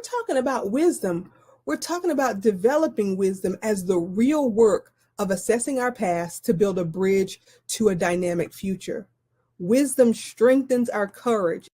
talking about wisdom, we're talking about developing wisdom as the real work of assessing our past to build a bridge to a dynamic future. Wisdom strengthens our courage.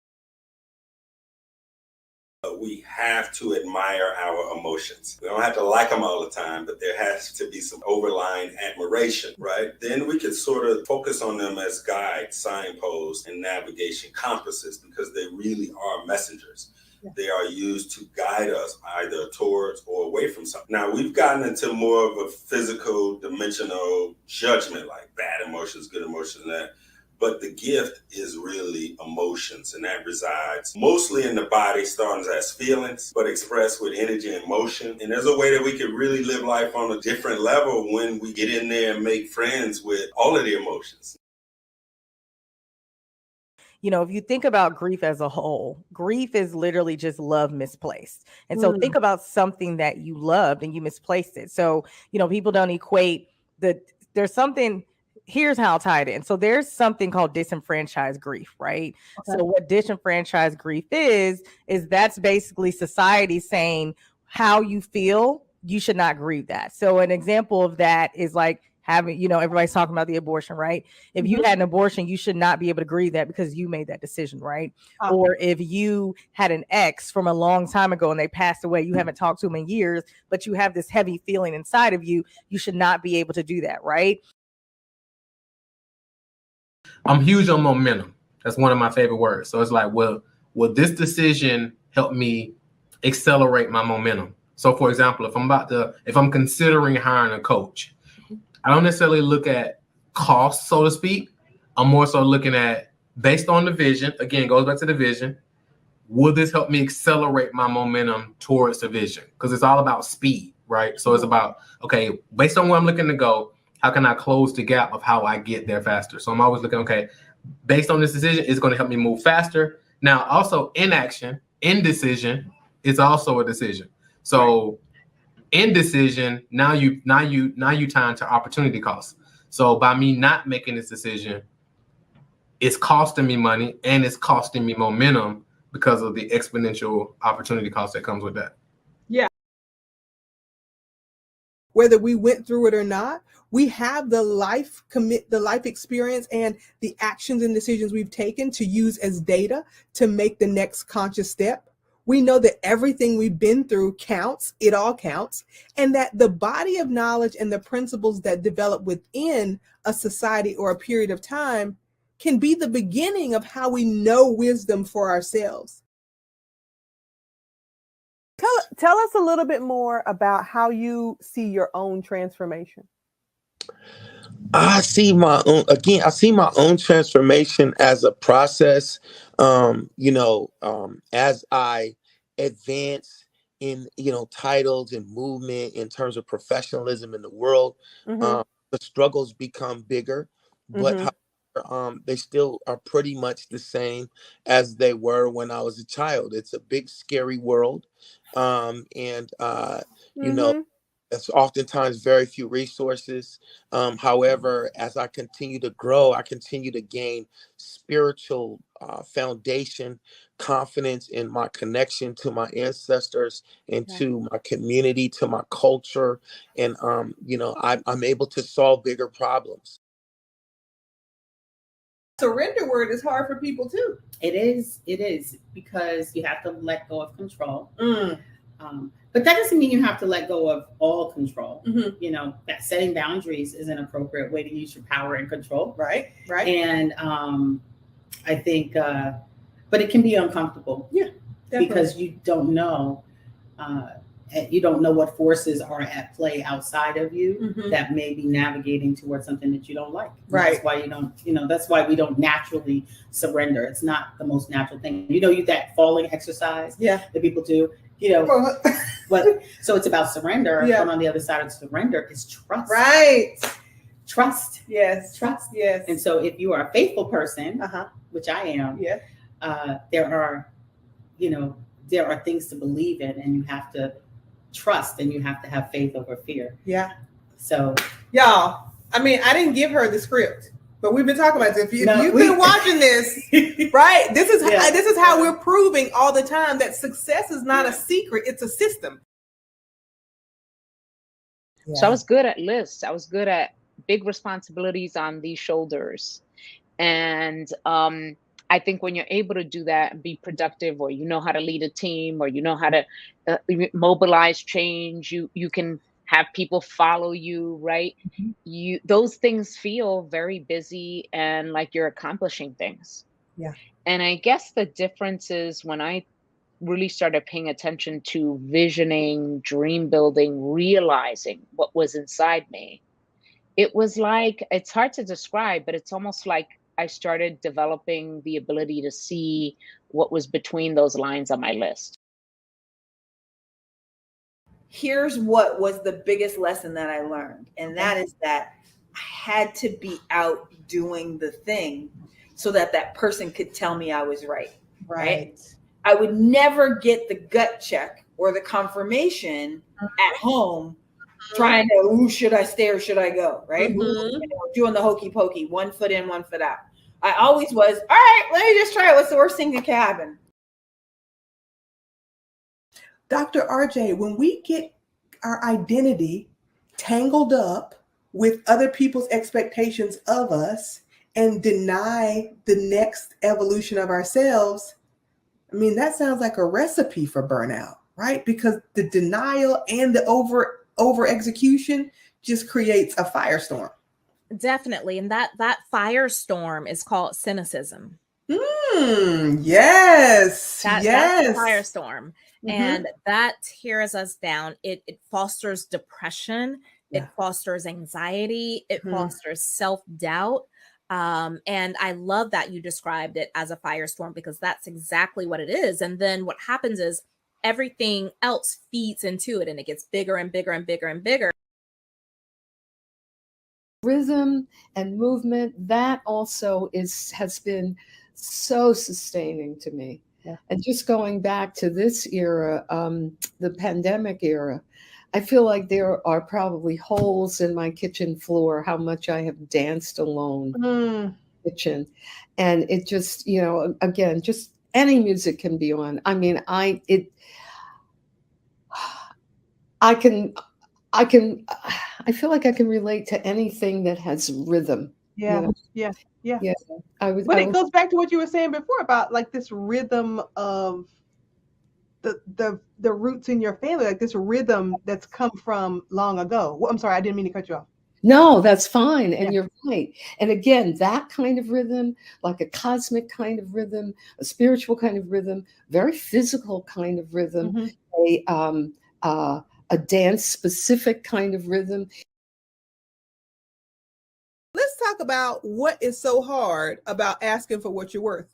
We have to admire our emotions. We don't have to like them all the time, but there has to be some overlying admiration, right? Then we can sort of focus on them as guides, signposts, and navigation compasses, because they really are messengers. Yeah. They are used to guide us either towards or away from something. Now, we've gotten into more of a physical, dimensional judgment, like bad emotions, good emotions, and that. But the gift is really emotions, and that resides mostly in the body, starting as feelings, but expressed with energy and motion. And there's a way that we can really live life on a different level when we get in there and make friends with all of the emotions. You know, if you think about grief as a whole, grief is literally just love misplaced. And so think about something that you loved and you misplaced it. So, you know, people don't equate there's something. Here's how I'll tie it in. So there's something called disenfranchised grief, right? Okay. So what disenfranchised grief is that's basically society saying how you feel, you should not grieve that. So an example of that is like having, you know, everybody's talking about the abortion, right? If you had an abortion, you should not be able to grieve that because you made that decision, right? Or if you had an ex from a long time ago and they passed away, you haven't talked to them in years, but you have this heavy feeling inside of you, you should not be able to do that, right? I'm huge on momentum. That's one of my favorite words. So it's like, will this decision help me accelerate my momentum? So for example, if I'm considering hiring a coach, I don't necessarily look at cost, so to speak. I'm more so looking at, based on the vision, again, it goes back to the vision, will this help me accelerate my momentum towards the vision? Because it's all about speed, right? So it's about, okay, based on where I'm looking to go, how can I close the gap of how I get there faster? So I'm always looking, okay, based on this decision, it's going to help me move faster. Now, also indecision is also a decision. So indecision, now you tie into opportunity costs. So by me not making this decision, it's costing me money and it's costing me momentum because of the exponential opportunity cost that comes with that. Yeah. Whether we went through it or not, we have the life experience and the actions and decisions we've taken to use as data to make the next conscious step. We know that everything we've been through counts, it all counts, and that the body of knowledge and the principles that develop within a society or a period of time can be the beginning of how we know wisdom for ourselves. Tell us a little bit more about how you see your own transformation. I see my own transformation as a process. As I advance in, titles and movement in terms of professionalism in the world, the struggles become bigger, but they still are pretty much the same as they were when I was a child. It's a big, scary world. It's oftentimes very few resources. However, as I continue to grow, I continue to gain spiritual foundation, confidence in my connection to my ancestors and to my community, to my culture. And, I'm able to solve bigger problems. Surrender word is hard for people too. It is because you have to let go of control. But that doesn't mean you have to let go of all control. That setting boundaries is an appropriate way to use your power and control. Right. And I think, but it can be uncomfortable. Yeah, definitely. Because you don't know what forces are at play outside of you that may be navigating towards something that you don't like. Right. That's why you don't, that's why we don't naturally surrender. It's not the most natural thing. That falling exercise that people do, so it's about surrender. Yeah. But on the other side of surrender is trust. Right. Trust. Yes. Trust. Yes. And so if you are a faithful person, which I am, there are things to believe in, and you have to trust, and you have to have faith over fear. Yeah. So y'all, I didn't give her the script, But we've been talking about this. If No, you've been watching this, right? This is how we're proving all the time that success is not a secret; it's a system. Yeah. So I was good at lists. I was good at big responsibilities on these shoulders, and I think when you're able to do that and be productive, or you know how to lead a team, or you know how to mobilize change, you can have people follow you, right? Mm-hmm. Those things feel very busy and like you're accomplishing things. Yeah. And I guess the difference is when I really started paying attention to visioning, dream building, realizing what was inside me. It was like, it's hard to describe, but it's almost like I started developing the ability to see what was between those lines on my list. Here's what was the biggest lesson that I learned. And that is that I had to be out doing the thing so that that person could tell me I was right. Right. I would never get the gut check or the confirmation at home trying to, should I stay or should I go? Right. Doing the hokey pokey, 1 foot in, 1 foot out. I always was, all right, let me just try it. What's the worst thing that can happen? Dr. RJ, when we get our identity tangled up with other people's expectations of us and deny the next evolution of ourselves, I mean, that sounds like a recipe for burnout, right? Because the denial and the over execution just creates a firestorm. Definitely. And that firestorm is called cynicism. Yes. That's the firestorm. Mm-hmm. And that tears us down. It fosters depression. It fosters anxiety. It fosters self-doubt. And I love that you described it as a firestorm, because that's exactly what it is. And then what happens is everything else feeds into it, and it gets bigger and bigger and bigger and bigger. Rhythm and movement, that also has been so sustaining to me. Yeah. And just going back to this era, the pandemic era, I feel like there are probably holes in my kitchen floor, how much I have danced alone in the kitchen. And it just, again, just any music can be on. I mean, I feel like I can relate to anything that has rhythm. Yeah. But it goes back to what you were saying before about like this rhythm of the roots in your family, like this rhythm that's come from long ago. Well, I'm sorry, I didn't mean to cut you off. No, that's fine. And you're right. And again, that kind of rhythm, like a cosmic kind of rhythm, a spiritual kind of rhythm, very physical kind of rhythm, a dance specific kind of rhythm. Let's talk about what is so hard about asking for what you're worth.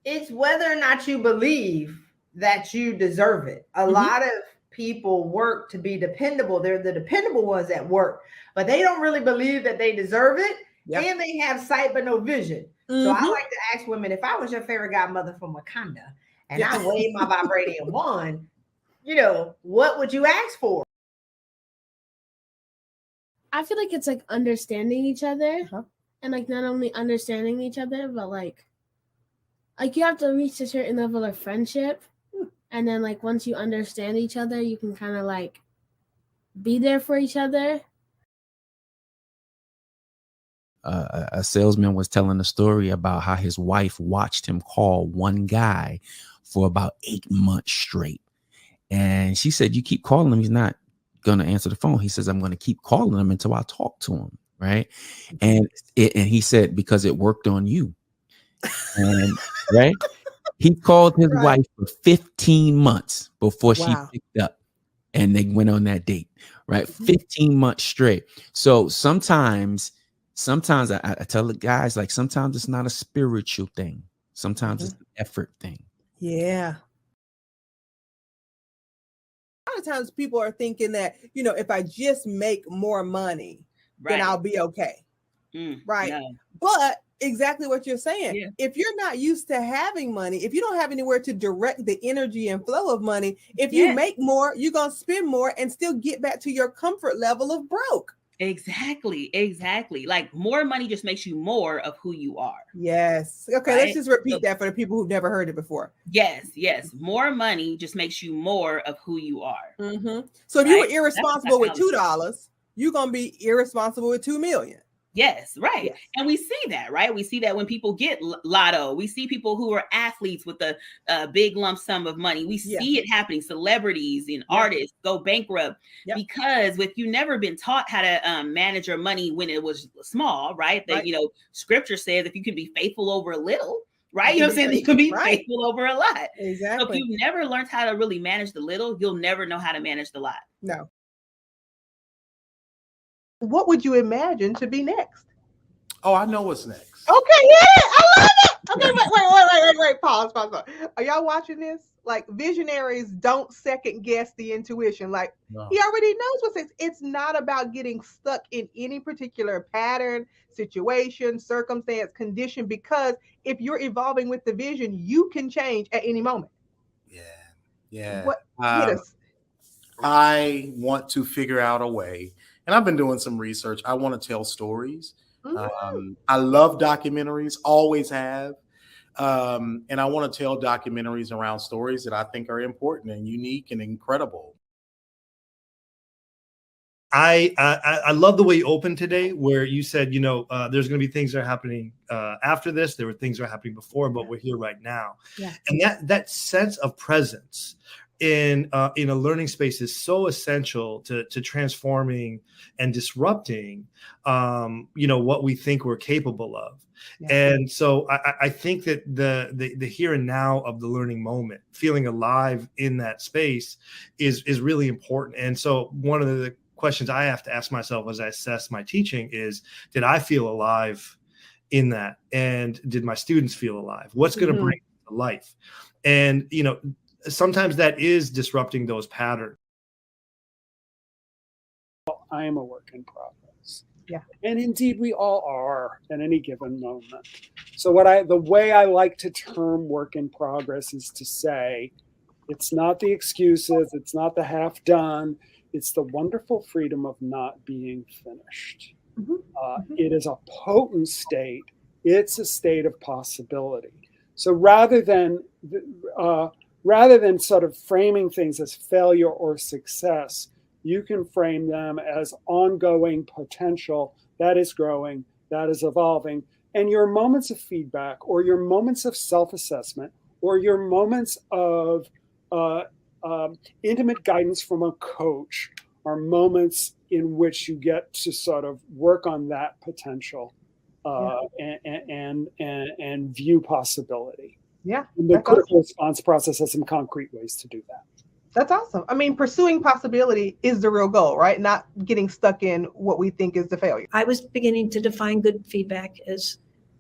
It's whether or not you believe that you deserve it. A lot of people work to be dependable. They're the dependable ones at work, but they don't really believe that they deserve it. And they have sight but no vision. So I like to ask women, if I was your fairy godmother from Wakanda and I waved my vibranium wand, what would you ask for? I feel like it's like understanding each other, and like not only understanding each other, but like you have to reach a certain level of friendship, and then like once you understand each other, you can kind of like be there for each other. A salesman was telling a story about how his wife watched him call one guy for about 8 months straight, and she said, "You keep calling him, he's not going to answer the phone." He says, "I'm going to keep calling him until I talk to him." Right. And he said, because it worked on you. And right. He called his wife for 15 months before she picked up, and they went on that date. Right. 15 months straight. So sometimes I tell the guys, like, sometimes it's not a spiritual thing. Sometimes it's an effort thing. Yeah. A lot of times people are thinking that, if I just make more money, then I'll be okay. Right. No. But exactly what you're saying. Yeah. If you're not used to having money, if you don't have anywhere to direct the energy and flow of money, if you make more, you're going to spend more and still get back to your comfort level of broke. Exactly. Like more money just makes you more of who you are. Yes. Okay, right? let's just repeat So, that for the people who've never heard it before. yes. More money just makes you more of who you are. Mm-hmm. So if you were irresponsible with $2, you're gonna be irresponsible with $2 million. Yes, right. Yes. And we see that, right? We see that when people get lotto. We see people who are athletes with a big lump sum of money. We see it happening. Celebrities and artists go bankrupt because if you've never been taught how to manage your money when it was small, right? That, you know, scripture says if you can be faithful over a little, right? You know what I'm saying? You can be faithful over a lot. Exactly. So if you've never learned how to really manage the little, you'll never know how to manage the lot. No. What would you imagine to be next? Oh, I know what's next. Okay, yeah, I love it. Okay, wait. Pause. Are y'all watching this? Like, visionaries don't second guess the intuition. Like, he already knows what's next. It's not about getting stuck in any particular pattern, situation, circumstance, condition, because if you're evolving with the vision, you can change at any moment. Yeah. What hit us? I want to figure out a way, and I've been doing some research. I want to tell stories. I love documentaries, always have. And I want to tell documentaries around stories that I think are important and unique and incredible. I love the way you opened today, where you said, you know, there's going to be things that are happening after this. There were things that are happening before, but we're here right now. Yeah. And that sense of presence in a learning space is so essential to transforming and disrupting, you know, what we think we're capable of. Yeah. And so I think that the here and now of the learning moment, feeling alive in that space is really important. And so one of the questions I have to ask myself as I assess my teaching is, did I feel alive in that? And did my students feel alive? What's going to bring to life? And, you know, sometimes that is disrupting those patterns. I am a work in progress. Yeah. And indeed we all are at any given moment. So the way I like to term work in progress is to say, it's not the excuses, it's not the half done, it's the wonderful freedom of not being finished. It is a potent state. It's a state of possibility. So rather than sort of framing things as failure or success, you can frame them as ongoing potential that is growing, that is evolving. And your moments of feedback or your moments of self-assessment or your moments of intimate guidance from a coach are moments in which you get to sort of work on that potential and view possibility. Yeah. And the critical response process has some concrete ways to do that. That's awesome. I mean, pursuing possibility is the real goal, right? Not getting stuck in what we think is the failure. I was beginning to define good feedback as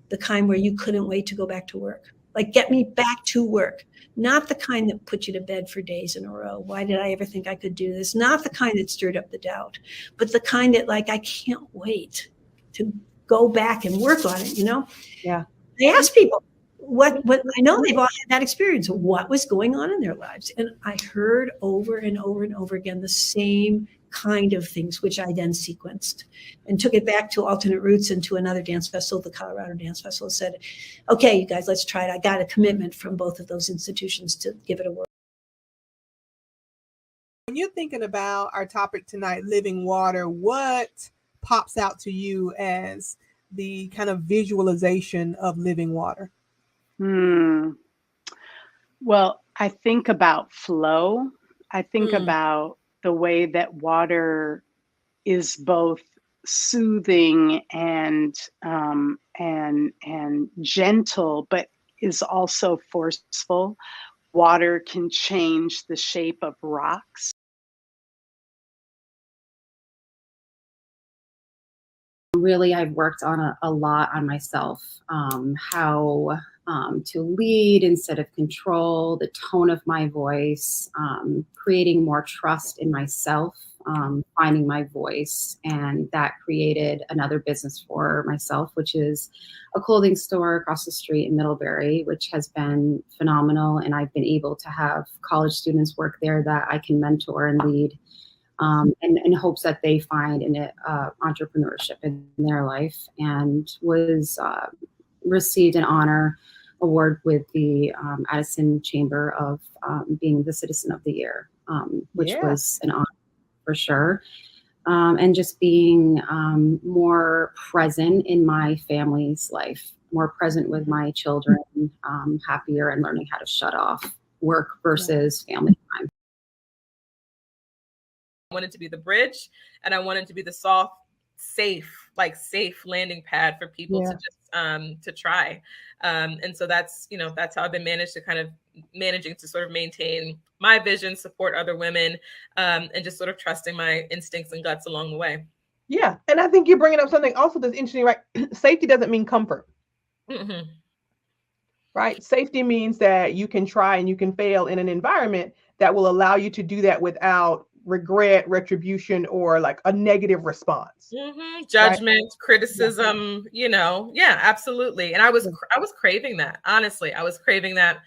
the kind where you couldn't wait to go back to work. Like, get me back to work. Not the kind that put you to bed for days in a row. Why did I ever think I could do this? Not the kind that stirred up the doubt, but the kind that, like, I can't wait to go back and work on it, you know? Yeah. I ask people, what I know they've all had that experience. What was going on in their lives? And I heard over and over and over again the same kind of things, which I then sequenced and took it back to Alternate Roots and to another dance festival, the Colorado Dance Festival, and said, okay, you guys, let's try it. I got a commitment from both of those institutions to give it a whirl. When you're thinking about our topic tonight, living water, what pops out to you as the kind of visualization of living water? Well, I think about flow. I think about the way that water is both soothing and gentle, but is also forceful. Water can change the shape of rocks. Really, I've worked on a lot on myself, how to lead instead of control, the tone of my voice, creating more trust in myself, finding my voice. And that created another business for myself, which is a clothing store across the street in Middlebury, which has been phenomenal. And I've been able to have college students work there that I can mentor and lead. and in hopes that they find an entrepreneurship in their life, and was received an honor award with the Addison Chamber of being the Citizen of the Year, which was an honor for sure. And just being more present in my family's life, more present with my children, happier, and learning how to shut off work versus family time. I wanted to be the bridge, and I wanted to be the soft, safe landing pad for people to just to try. And so that's how I've been managing to sort of maintain my vision, support other women, and just sort of trusting my instincts and guts along the way. Yeah. And I think you're bringing up something also that's interesting, right? Safety doesn't mean comfort. Mm-hmm. Right? Safety means that you can try and you can fail in an environment that will allow you to do that without regret, retribution, or like a negative response. Mm-hmm. Judgment, right? Criticism, absolutely. And I was craving that. Honestly, I was craving that.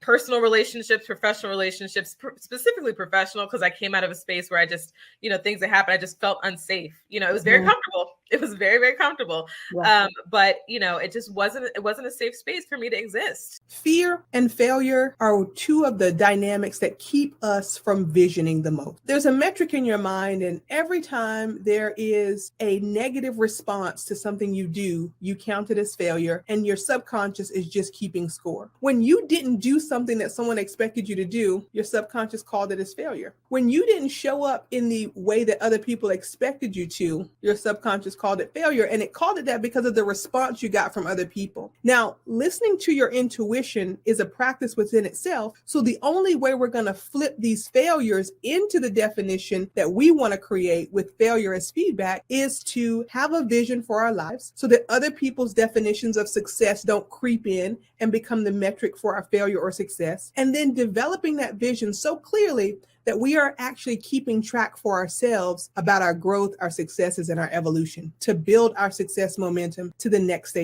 Personal relationships, professional relationships, specifically professional, because I came out of a space where I just, things that happened, I just felt unsafe. It was very comfortable. It was very, very comfortable. Yeah. But it just wasn't a safe space for me to exist. Fear and failure are two of the dynamics that keep us from visioning the most. There's a metric in your mind, and every time there is a negative response to something you do, you count it as failure, and your subconscious is just keeping score. When you didn't do something that someone expected you to do, your subconscious called it as failure. When you didn't show up in the way that other people expected you to, your subconscious called it failure, and it called it that because of the response you got from other people. Now, listening to your intuition is a practice within itself. So the only way we're going to flip these failures into the definition that we want to create with failure as feedback is to have a vision for our lives so that other people's definitions of success don't creep in and become the metric for our failure or success. And then developing that vision so clearly that we are actually keeping track for ourselves about our growth, our successes, and our evolution to build our success momentum to the next stage.